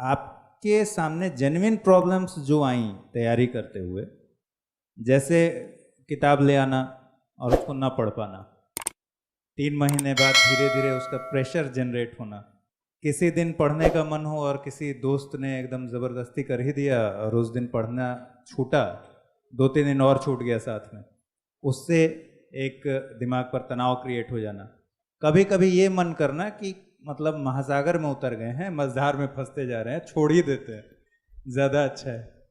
आपके सामने genuine problems जो आई तैयारी करते हुए, जैसे किताब ले आना और उसको ना पढ़ पाना, 3 महीने बाद धीरे धीरे उसका प्रेशर जनरेट होना, किसी दिन पढ़ने का मन हो और किसी दोस्त ने एकदम ज़बरदस्ती कर ही दिया और उस दिन पढ़ना छूटा, 2-3 दिन और छूट गया साथ में, उससे एक दिमाग पर तनाव क्रिएट हो जाना। कभी कभी ये मन करना कि मतलब महासागर में उतर गए हैं, मझधार में फंसते जा रहे हैं, छोड़ ही देते हैं, ज़्यादा अच्छा है।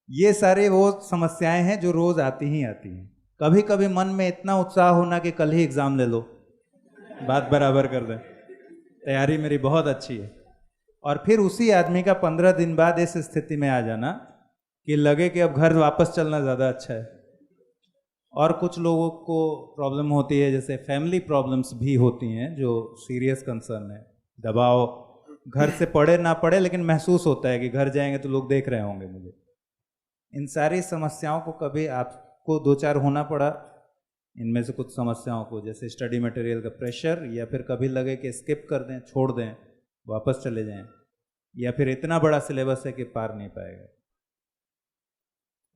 ये सारे वो समस्याएं हैं जो रोज़ आती ही आती हैं। कभी कभी मन में इतना उत्साह होना कि कल ही एग्ज़ाम ले लो, बात बराबर कर दें, तैयारी मेरी बहुत अच्छी है, और फिर उसी आदमी का 15 दिन बाद इस स्थिति में आ जाना कि लगे कि अब घर वापस चलना ज़्यादा अच्छा है। और कुछ लोगों को प्रॉब्लम होती है, जैसे फैमिली प्रॉब्लम्स भी होती हैं जो सीरियस कंसर्न है, दबाव, घर से पढ़े ना पढ़े लेकिन महसूस होता है कि घर जाएंगे तो लोग देख रहे होंगे मुझे। इन सारी समस्याओं को कभी आपको दो चार होना पड़ा, इनमें से कुछ समस्याओं को, जैसे स्टडी मटेरियल का प्रेशर, या फिर कभी लगे कि स्किप कर दें, छोड़ दें, वापस चले जाएं, या फिर इतना बड़ा सिलेबस है कि पार नहीं पाएगा?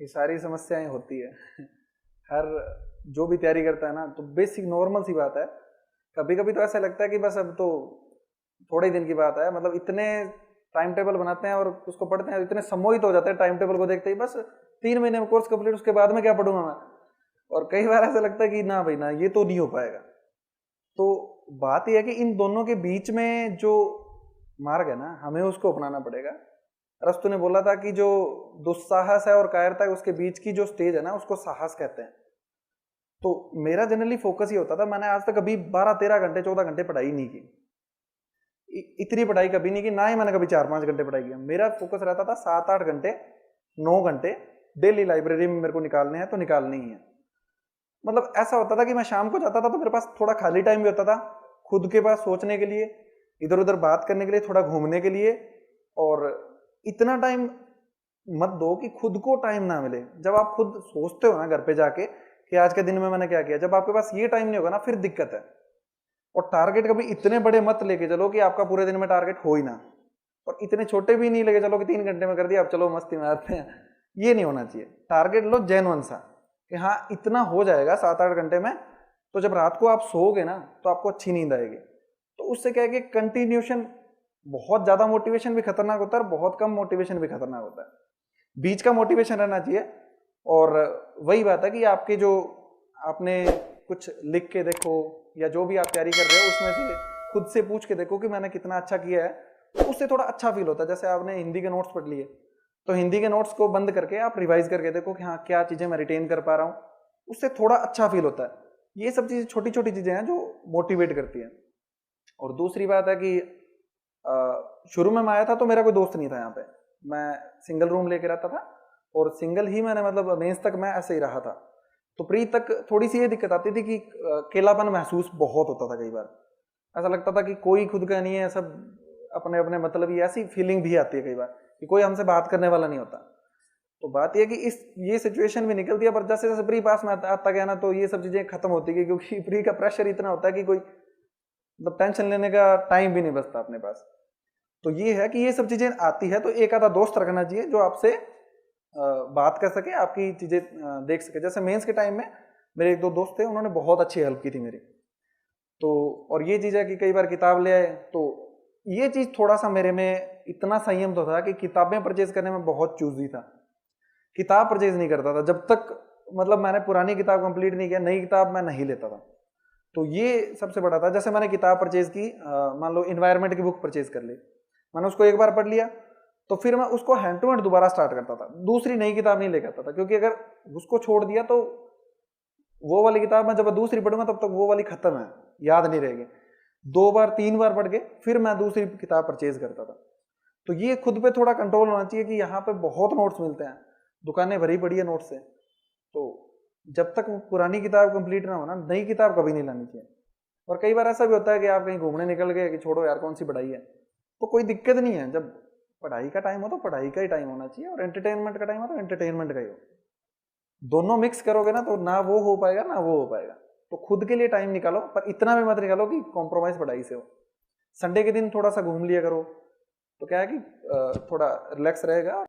ये सारी समस्याएं होती है हर जो भी तैयारी करता है ना, तो बेसिक नॉर्मल सी बात है। कभी कभी तो ऐसा लगता है कि बस अब तो थोड़े ही दिन की बात है, मतलब इतने टाइम टेबल बनाते हैं और उसको पढ़ते हैं, इतने सम्मोहित हो जाते हैं टाइम टेबल को देखते ही, बस 3 महीने में कोर्स कंप्लीट, उसके बाद में क्या पढ़ूंगा मैं। और कई बार ऐसा लगता है कि ना भाई ना, ये तो नहीं हो पाएगा। तो बात यह है कि इन दोनों के बीच में जो मार्ग है ना, हमें उसको अपनाना पड़ेगा। अरस्तु ने बोला था कि जो दुस्साहस है और कायरता है उसके बीच की जो स्टेज है ना, उसको साहस कहते हैं। तो मेरा जनरली फोकस ये होता था, मैंने आज तक अभी 12-13 घंटे 14 घंटे पढ़ाई नहीं की, इतनी पढ़ाई कभी नहीं की, ना ही मैंने कभी 4-5 घंटे पढ़ाई किया। मेरा फोकस रहता था 7-8 घंटे 9 घंटे डेली लाइब्रेरी में मेरे को निकालने हैं तो निकालने ही है। मतलब ऐसा होता था कि मैं शाम को जाता था तो मेरे पास थोड़ा खाली टाइम भी होता था, खुद के पास सोचने के लिए, इधर उधर बात करने के लिए, थोड़ा घूमने के लिए। और इतना टाइम मत दो कि खुद को टाइम ना मिले। जब आप खुद सोचते हो ना घर पे जाके कि आज के दिन में मैंने क्या किया, जब आपके पास ये टाइम नहीं होगा ना, फिर दिक्कत है। और टारगेट कभी इतने बड़े मत लेके चलो कि आपका पूरे दिन में टारगेट हो ही ना, और इतने छोटे भी नहीं लेके चलो कि 3 घंटे में कर दिया अब चलो मस्ती में आते हैं। ये नहीं होना चाहिए। टारगेट लो जेन्युइन सा कि हाँ इतना हो जाएगा 7-8 घंटे में, तो जब रात को आप सोओगे ना तो आपको अच्छी नींद आएगी। तो उससे क्या है कि कंटिन्यूशन, बहुत ज्यादा मोटिवेशन भी खतरनाक होता है और बहुत कम मोटिवेशन भी खतरनाक होता है, बीच का मोटिवेशन रहना चाहिए। और वही बात है कि आपके जो आपने कुछ लिख के देखो या जो भी आप तैयारी कर रहे हो उसमें से खुद से पूछ के देखो कि मैंने कितना अच्छा किया है, तो उससे थोड़ा अच्छा फील होता है। जैसे आपने हिंदी के नोट्स पढ़ लिए, तो हिंदी के नोट्स को बंद करके आप रिवाइज करके देखो कि हाँ क्या चीजें मैं रिटेन कर पा रहा हूँ, उससे थोड़ा अच्छा फील होता है। ये सब चीजें छोटी छोटी चीजें हैं जो मोटिवेट करती हैं। और दूसरी बात है कि शुरू में मैं आया था तो मेरा कोई दोस्त नहीं था यहाँ पे, मैं सिंगल रूम लेके रहता था और सिंगल ही मैंने मतलब मेंस तक मैं ऐसे ही रहा था। तो प्री तक थोड़ी सी ये दिक्कत आती थी कि अकेलापन महसूस बहुत होता था। कई बार ऐसा लगता था कि कोई खुद का नहीं है, सब अपने अपने मतलब ही, ऐसी फीलिंग भी आती है कई बार कि कोई हमसे बात करने वाला नहीं होता। तो बात यह कि ये सिचुएशन भी निकलती है, पर जैसे जैसे प्री पास में आता गया ना तो ये सब चीजें खत्म होती गई, क्योंकि प्री का प्रेशर इतना होता है कि कोई मतलब टेंशन लेने का टाइम भी नहीं बचता अपने पास। तो ये है कि ये सब चीजें आती है तो एक आधा दोस्त रखना चाहिए जो आपसे बात कर सके, आपकी चीजें देख सके। जैसे मेंस के टाइम में मेरे 1-2 दोस्त थे, उन्होंने बहुत अच्छी हेल्प की थी मेरी। तो और ये चीज है कि कई बार किताब ले आए, तो ये चीज थोड़ा सा मेरे में इतना संयम तो था कि किताबें परचेज करने में बहुत चूजी था, किताब परचेज नहीं करता था जब तक मतलब मैंने पुरानी किताब कंप्लीट नहीं किया, नई किताब मैं नहीं लेता था। तो ये सबसे बड़ा था। जैसे मैंने किताब परचेज की, मान लो इन्वायरमेंट की बुक परचेज कर ली, मैंने उसको एक बार पढ़ लिया तो फिर मैं उसको हैंड टू हैंड दोबारा स्टार्ट करता था, दूसरी नई किताब नहीं लेकर आता था, क्योंकि अगर उसको छोड़ दिया तो वो वाली किताब मैं जब दूसरी पढ़ूंगा तब तक वो वाली खत्म है, याद नहीं रहेगी। 2 बार 3 बार पढ़ के फिर मैं दूसरी किताब परचेज करता था। तो ये खुद पे थोड़ा कंट्रोल होना चाहिए कि यहाँ पे बहुत नोट्स मिलते हैं, दुकानें भरी पड़ी है नोट्स से, तो जब तक पुरानी किताब कंप्लीट ना हो ना, नई किताब कभी नहीं लानी चाहिए। और कई बार ऐसा भी होता है कि आप कहीं घूमने निकल गए कि छोड़ो यार कौन सी पढ़ाई है, तो कोई दिक्कत नहीं है। जब पढ़ाई का टाइम हो तो पढ़ाई का ही टाइम होना चाहिए, और एंटरटेनमेंट का टाइम हो तो एंटरटेनमेंट का ही हो। दोनों मिक्स करोगे ना तो ना वो हो पाएगा ना वो हो पाएगा। तो खुद के लिए टाइम निकालो, पर इतना भी मत निकालो कि कॉम्प्रोमाइज पढ़ाई से हो। संडे के दिन थोड़ा सा घूम लिया करो, तो क्या है कि थोड़ा रिलैक्स रहेगा।